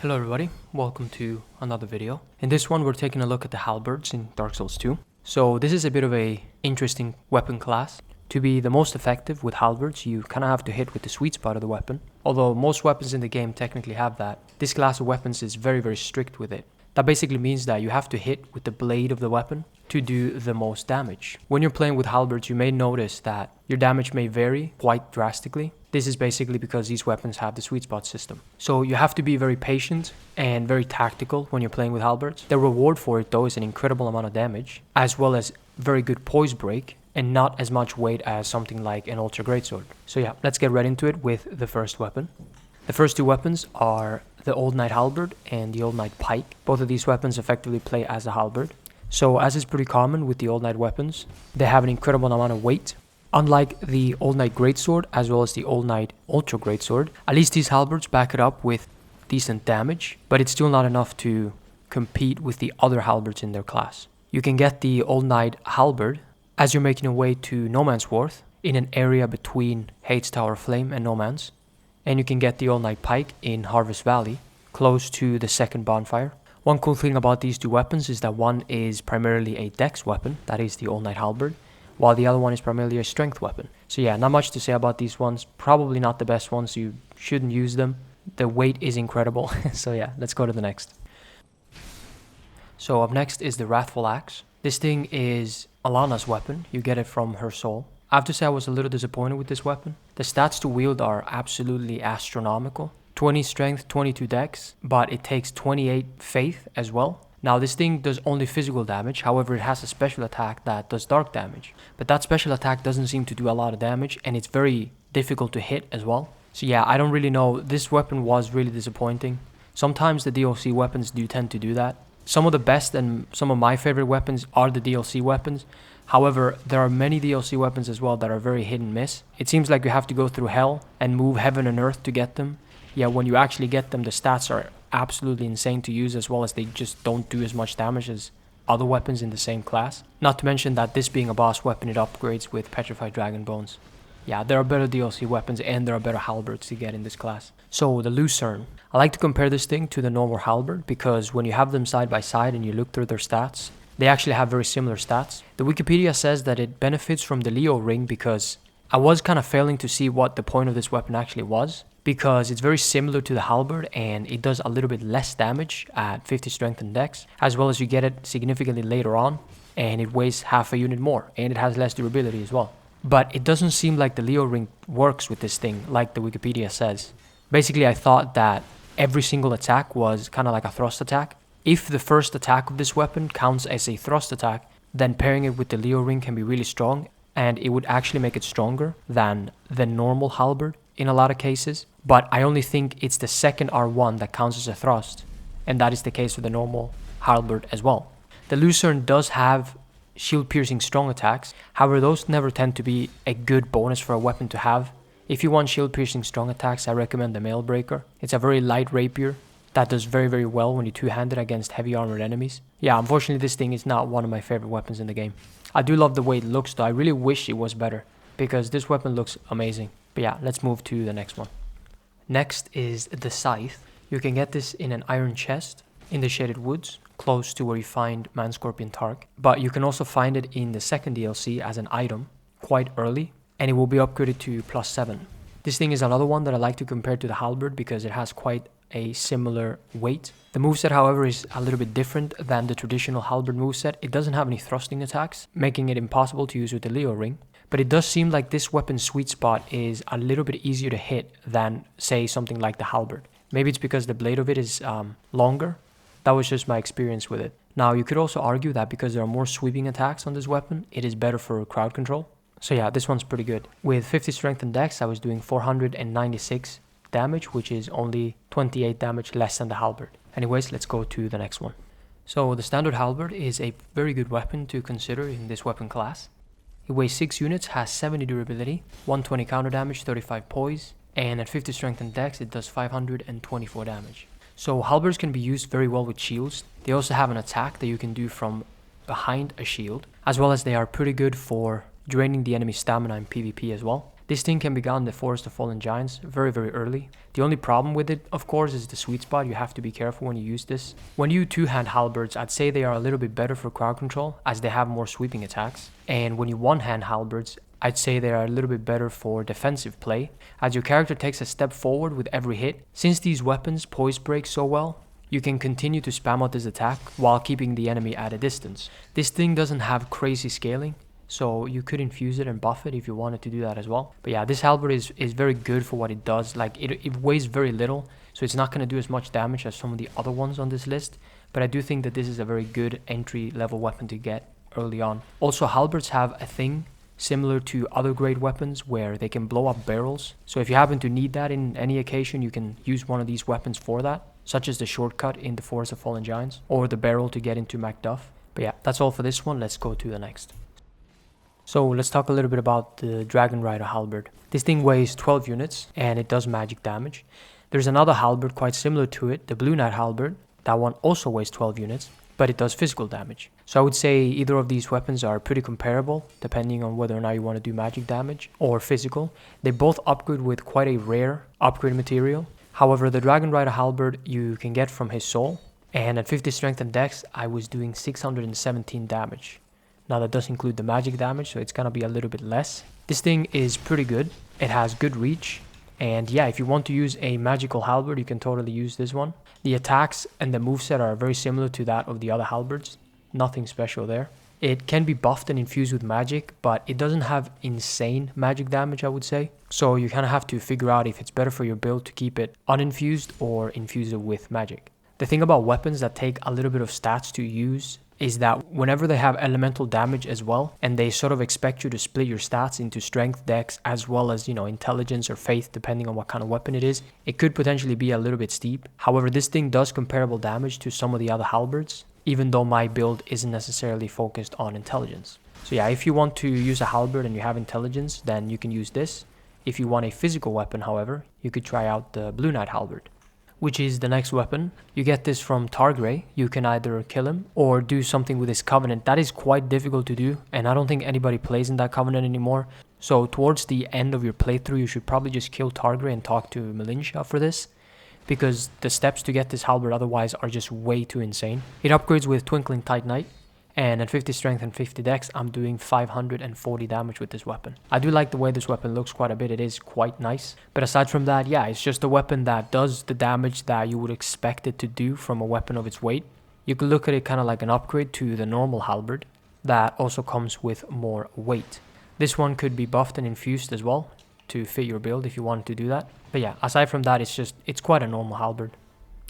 Hello everybody, welcome to another video. In this one we're taking a look at the Halberds in Dark Souls 2. So this is a bit of a interesting weapon class. To be the most effective with Halberds, you kind of have to hit with the sweet spot of the weapon. Although most weapons in the game technically have that, this class of weapons is very strict with it. That basically means that you have to hit with the blade of the weapon to do the most damage. When you're playing with Halberds, you may notice that your damage may vary quite drastically. This is basically because these weapons have the sweet spot system. So you have to be very patient and very tactical when you're playing with Halberds. The reward for it though is an incredible amount of damage, as well as very good poise break and not as much weight as something like an Ultra Greatsword. So yeah, let's get right into it with the first weapon. The first two weapons are the Old Knight Halberd and the Old Knight Pike. Both of these weapons effectively play as a halberd. So as is pretty common with the Old Knight weapons, they have an incredible amount of weight. Unlike the Old Knight Greatsword as well as the Old Knight Ultra Greatsword, at least these halberds back it up with decent damage, but it's still not enough to compete with the other halberds in their class. You can get the Old Knight Halberd as you're making your way to No Man's Worth in an area between Hade's Tower of Flame and No Man's. And you can get the Old Knight Pike in Harvest Valley, close to the second bonfire. One cool thing about these two weapons is that one is primarily a dex weapon, that is the Old Knight Halberd, while the other one is primarily a strength weapon. So yeah, not much to say about these ones, probably not the best ones, you shouldn't use them. The weight is incredible, so yeah, let's go to the next. So up next is the Wrathful Axe. This thing is Alana's weapon, you get it from her soul. I have to say I was a little disappointed with this weapon. The stats to wield are absolutely astronomical. 20 strength, 22 dex, but it takes 28 faith as well. Now this thing does only physical damage, however it has a special attack that does dark damage. But that special attack doesn't seem to do a lot of damage and it's very difficult to hit as well. So yeah, I don't really know, this weapon was really disappointing. Sometimes the DLC weapons do tend to do that. Some of the best and some of my favorite weapons are the DLC weapons. However, there are many DLC weapons as well that are very hit and miss. It seems like you have to go through hell and move heaven and earth to get them. Yeah, when you actually get them, the stats are absolutely insane to use, as well as they just don't do as much damage as other weapons in the same class. Not to mention that this being a boss weapon, it upgrades with Petrified Dragon Bones. Yeah, there are better DLC weapons and there are better halberds to get in this class. So, the Lucerne. I like to compare this thing to the normal halberd because when you have them side by side and you look through their stats, they actually have very similar stats. The Wikipedia says that it benefits from the Leo ring because I was kind of failing to see what the point of this weapon actually was, because it's very similar to the halberd and it does a little bit less damage at 50 strength and dex, as well as you get it significantly later on and it weighs half a unit more and it has less durability as well. But it doesn't seem like the Leo ring works with this thing like the Wikipedia says. Basically I thought that every single attack was kind of like a thrust attack. If the first attack of this weapon counts as a thrust attack, then pairing it with the Leo ring can be really strong and it would actually make it stronger than the normal halberd in a lot of cases. But I only think it's the second R1 that counts as a thrust, and that is the case with the normal halberd as well. The Lucerne does have shield piercing strong attacks, however those never tend to be a good bonus for a weapon to have. If you want shield piercing strong attacks, I recommend the Mailbreaker. It's a very light rapier that does very well when you two-hand it against heavy armored enemies. Yeah, unfortunately this thing is not one of my favorite weapons in the game. I do love the way it looks though, I really wish it was better, because this weapon looks amazing. But yeah, let's move to the next one. Next is the Scythe. You can get this in an iron chest in the Shaded Woods, close to where you find Man-Scorpion Tark. But you can also find it in the second DLC as an item, quite early, and it will be upgraded to +7. This thing is another one that I like to compare to the halberd because it has quite a similar weight. The moveset, however, is a little bit different than the traditional halberd moveset. It doesn't have any thrusting attacks, making it impossible to use with the Leo ring. But it does seem like this weapon's sweet spot is a little bit easier to hit than, say, something like the halberd. Maybe it's because the blade of it is longer. That was just my experience with it. Now, you could also argue that because there are more sweeping attacks on this weapon, it is better for crowd control. So yeah, this one's pretty good. With 50 strength and dex, I was doing 496 damage, which is only 28 damage less than the halberd. Anyways, let's go to the next one. So the standard halberd is a very good weapon to consider in this weapon class. It weighs 6 units, has 70 durability, 120 counter damage, 35 poise, and at 50 strength and dex it does 524 damage. So halberds can be used very well with shields. They also have an attack that you can do from behind a shield, as well as they are pretty good for draining the enemy's stamina in PvP as well. This thing can be gotten in the Forest of Fallen Giants very, very early. The only problem with it, of course, is the sweet spot. You have to be careful when you use this. When you two-hand halberds, I'd say they are a little bit better for crowd control as they have more sweeping attacks. And when you one-hand halberds, I'd say they are a little bit better for defensive play as your character takes a step forward with every hit. Since these weapons poise break so well, you can continue to spam out this attack while keeping the enemy at a distance. This thing doesn't have crazy scaling, so you could infuse it and buff it if you wanted to do that as well. But yeah, this halberd is very good for what it does. Like it weighs very little, so it's not going to do as much damage as some of the other ones on this list. But I do think that this is a very good entry level weapon to get early on. Also, halberds have a thing similar to other grade weapons where they can blow up barrels. So if you happen to need that in any occasion, you can use one of these weapons for that, such as the shortcut in the Forest of Fallen Giants or the barrel to get into Macduff. But yeah, that's all for this one. Let's go to the next. So let's talk a little bit about the Dragon Rider Halberd. This thing weighs 12 units and it does magic damage. There's another halberd quite similar to it, the Blue Knight Halberd. That one also weighs 12 units, but it does physical damage. So I would say either of these weapons are pretty comparable, depending on whether or not you want to do magic damage or physical. They both upgrade with quite a rare upgrade material. However, the Dragon Rider Halberd you can get from his soul, and at 50 strength and dex, I was doing 617 damage. Now that does include the magic damage, so it's gonna be a little bit less. This thing is pretty good. It has good reach. And yeah, if you want to use a magical halberd, you can totally use this one. The attacks and the moveset are very similar to that of the other halberds. Nothing special there. It can be buffed and infused with magic, but it doesn't have insane magic damage, I would say. So you kind of have to figure out if it's better for your build to keep it uninfused or infuse it with magic. The thing about weapons that take a little bit of stats to use is that whenever they have elemental damage as well, and they sort of expect you to split your stats into strength, dex, as well as, intelligence or faith, depending on what kind of weapon it is, it could potentially be a little bit steep. However, this thing does comparable damage to some of the other halberds, even though my build isn't necessarily focused on intelligence. So yeah, if you want to use a halberd and you have intelligence, then you can use this. If you want a physical weapon, however, you could try out the Blue Knight Halberd, which is the next weapon. You get this from Targray. You can either kill him or do something with his covenant. That is quite difficult to do, and I don't think anybody plays in that covenant anymore. So towards the end of your playthrough, you should probably just kill Targray and talk to Melintia for this, because the steps to get this halberd otherwise are just way too insane. It upgrades with Twinkling Titanite, and at 50 strength and 50 dex, I'm doing 540 damage with this weapon. I do like the way this weapon looks quite a bit. It is quite nice. But aside from that, yeah, it's just a weapon that does the damage that you would expect it to do from a weapon of its weight. You could look at it kind of like an upgrade to the normal halberd that also comes with more weight. This one could be buffed and infused as well to fit your build if you wanted to do that. But yeah, aside from that, it's quite a normal halberd.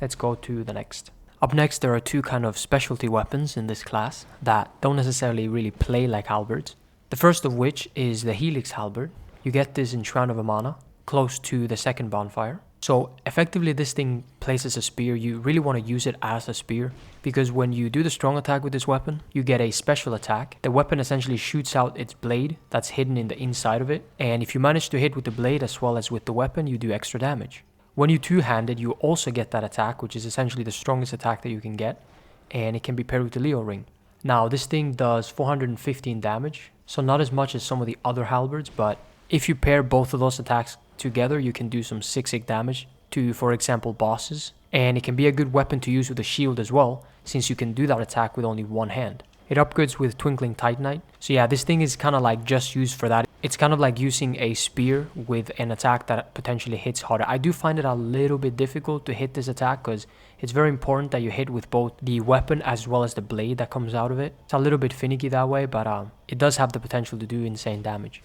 Let's go to the next. Up next, there are two kind of specialty weapons in this class that don't necessarily really play like halberds. The first of which is the Helix Halberd. You get this in Shrine of Amana, close to the second bonfire. So effectively this thing plays as a spear. You really want to use it as a spear, because when you do the strong attack with this weapon, you get a special attack. The weapon essentially shoots out its blade that's hidden in the inside of it, and if you manage to hit with the blade as well as with the weapon, you do extra damage. When you two-handed, you also get that attack, which is essentially the strongest attack that you can get, and it can be paired with the Leo Ring. Now, this thing does 415 damage, so not as much as some of the other halberds, but if you pair both of those attacks together, you can do some 6-8 damage to, for example, bosses, and it can be a good weapon to use with a shield as well, since you can do that attack with only one hand. It upgrades with Twinkling Titanite, so yeah, this thing is kind of like just used for that. It's kind of like using a spear with an attack that potentially hits harder. I do find it a little bit difficult to hit this attack because it's very important that you hit with both the weapon as well as the blade that comes out of it. It's a little bit finicky that way, but it does have the potential to do insane damage.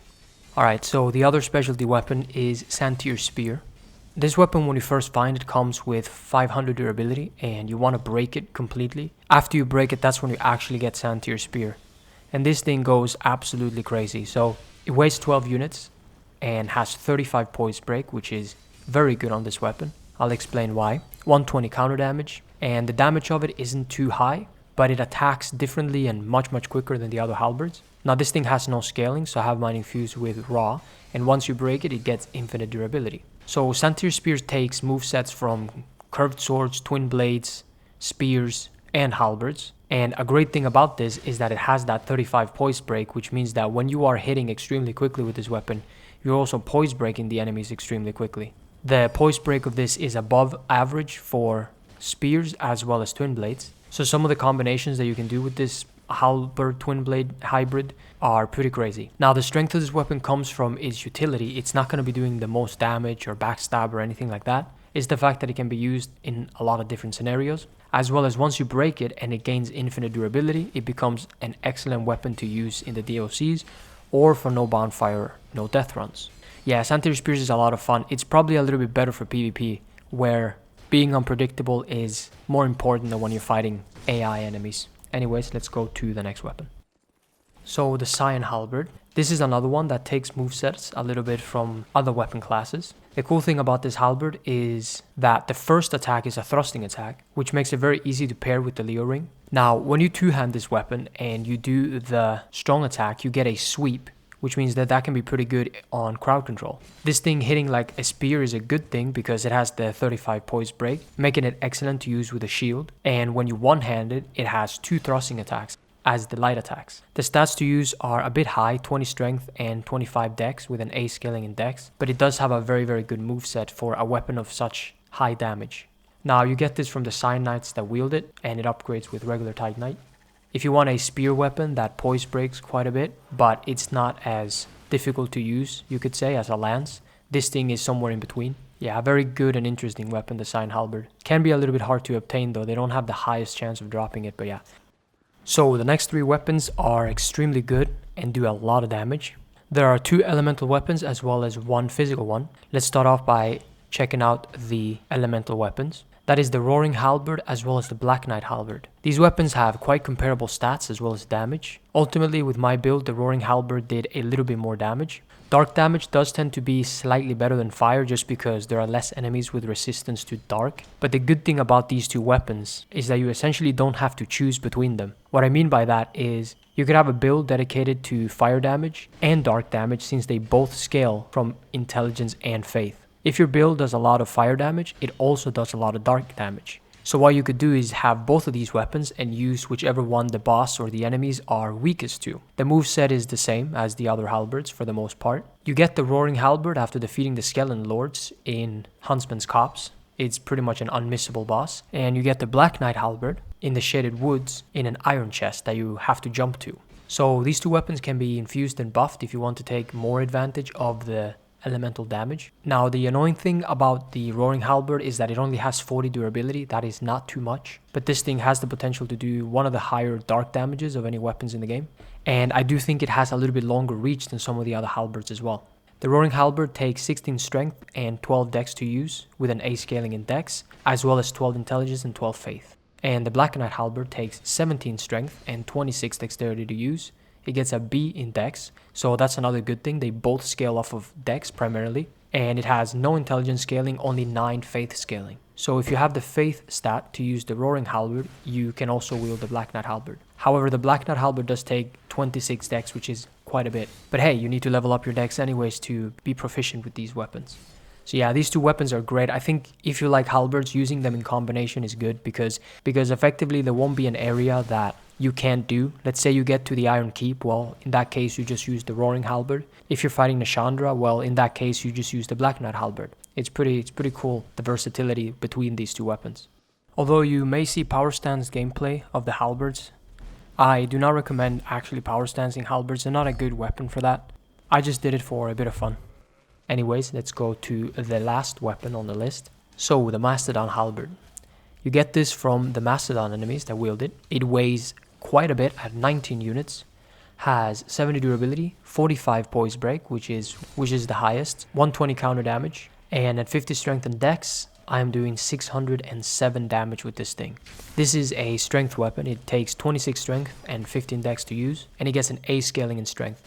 Alright, so the other specialty weapon is Santier's Spear. This weapon, when you first find it, comes with 500 durability, and you want to break it completely. After you break it, that's when you actually get Santier's Spear. And this thing goes absolutely crazy. So it weighs 12 units and has 35 poise break, which is very good on this weapon. I'll explain why. 120 counter damage, and the damage of it isn't too high, but it attacks differently and much quicker than the other halberds. Now this thing has no scaling, so I have mine infused with raw, and once you break it, it gets infinite durability. So Santier's Spear takes movesets from curved swords, twin blades, spears, and halberds. And a great thing about this is that it has that 35 poise break, which means that when you are hitting extremely quickly with this weapon, you're also poise breaking the enemies extremely quickly. The poise break of this is above average for spears as well as twin blades. So some of the combinations that you can do with this Halberd twin blade hybrid are pretty crazy. Now the strength of this weapon comes from its utility. It's not going to be doing the most damage or backstab or anything like that. It's the fact that it can be used in a lot of different scenarios, as well as once you break it and it gains infinite durability, it becomes an excellent weapon to use in the DLCs or for no bonfire, no death runs. Yeah, Santir Spears is a lot of fun. It's probably a little bit better for PvP, where being unpredictable is more important than when you're fighting AI enemies. Anyways, let's go to the next weapon. So the Cyan Halberd. This is another one that takes movesets a little bit from other weapon classes. The cool thing about this Halberd is that the first attack is a thrusting attack, which makes it very easy to pair with the Leo ring. Now, when you two-hand this weapon and you do the strong attack, you get a sweep, which means that can be pretty good on crowd control. This thing hitting like a spear is a good thing because it has the 35 poise break, making it excellent to use with a shield. And when you one-hand it, it has 2 thrusting attacks as the light attacks. The stats to use are a bit high, 20 strength and 25 dex with an A scaling in dex, but it does have a very, very good moveset for a weapon of such high damage. Now you get this from the Cyan Knights that wield it, and it upgrades with regular Titanite. If you want a spear weapon that poise breaks quite a bit, but it's not as difficult to use, you could say, as a lance, this thing is somewhere in between. Yeah, a very good and interesting weapon, the Cyan Halberd. Can be a little bit hard to obtain though, they don't have the highest chance of dropping it, but yeah. So the next 3 weapons are extremely good and do a lot of damage. There are 2 elemental weapons as well as 1 physical one. Let's start off by checking out the elemental weapons. That is the Roaring Halberd as well as the Black Knight Halberd. These weapons have quite comparable stats as well as damage. Ultimately, with my build, the Roaring Halberd did a little bit more damage. Dark damage does tend to be slightly better than fire just because there are less enemies with resistance to dark. But the good thing about these 2 weapons is that you essentially don't have to choose between them. What I mean by that is you could have a build dedicated to fire damage and dark damage since they both scale from intelligence and faith. If your build does a lot of fire damage, it also does a lot of dark damage. So what you could do is have both of these weapons and use whichever one the boss or the enemies are weakest to. The moveset is the same as the other halberds for the most part. You get the Roaring Halberd after defeating the Skeleton Lords in Huntsman's Copse. It's pretty much an unmissable boss. And you get the Black Knight Halberd in the Shaded Woods in an iron chest that you have to jump to. So these 2 weapons can be infused and buffed if you want to take more advantage of the elemental damage. Now the annoying thing about the Roaring Halberd is that it only has 40 durability. That is not too much, but this thing has the potential to do one of the higher dark damages of any weapons in the game, and I do think it has a little bit longer reach than some of the other halberds as well. The Roaring Halberd takes 16 strength and 12 dex to use with an A scaling in dex, as well as 12 intelligence and 12 faith. And the Black Knight Halberd takes 17 strength and 26 dexterity to use. It gets a B in dex, so that's another good thing. They both scale off of dex primarily, and it has no intelligence scaling, only 9 faith scaling. So if you have the faith stat to use the Roaring Halberd, you can also wield the Black Knight Halberd. However, the Black Knight Halberd does take 26 dex, which is quite a bit. But hey, you need to level up your dex anyways to be proficient with these weapons. So yeah, these 2 weapons are great. I think if you like halberds, using them in combination is good because effectively there won't be an area that you can't do. Let's say you get to the Iron Keep, well, in that case you just use the Roaring Halberd. If you're fighting Nashandra, well, in that case you just use the Black Knight Halberd. It's pretty cool, the versatility between these 2 weapons. Although you may see power stance gameplay of the halberds, I do not recommend actually power stancing halberds. They're not a good weapon for that. I just did it for a bit of fun. Anyways, let's go to the last weapon on the list. So, the Mastodon Halberd. You get this from the Mastodon enemies that wield it. It weighs quite a bit at 19 units, has 70 durability, 45 poise break, which is the highest, 120 counter damage, and at 50 strength and dex, I am doing 607 damage with this thing. This is a strength weapon. It takes 26 strength and 15 dex to use, and it gets an A scaling in strength.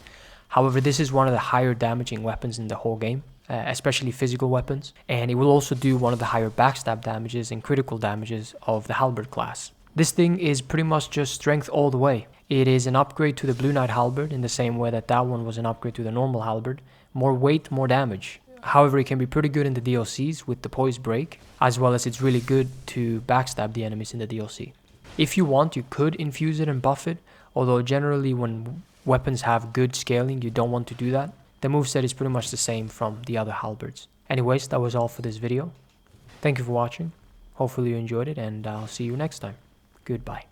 However, this is one of the higher damaging weapons in the whole game, especially physical weapons, and it will also do one of the higher backstab damages and critical damages of the Halberd class. This thing is pretty much just strength all the way. It is an upgrade to the Blue Knight Halberd in the same way that one was an upgrade to the normal Halberd. More weight, more damage. However, it can be pretty good in the DLCs with the poise break, as well as it's really good to backstab the enemies in the DLC. If you want, you could infuse it and buff it, although generally when weapons have good scaling, you don't want to do that, the moveset is pretty much the same from the other halberds. Anyways, that was all for this video. Thank you for watching. Hopefully you enjoyed it, and I'll see you next time. Goodbye.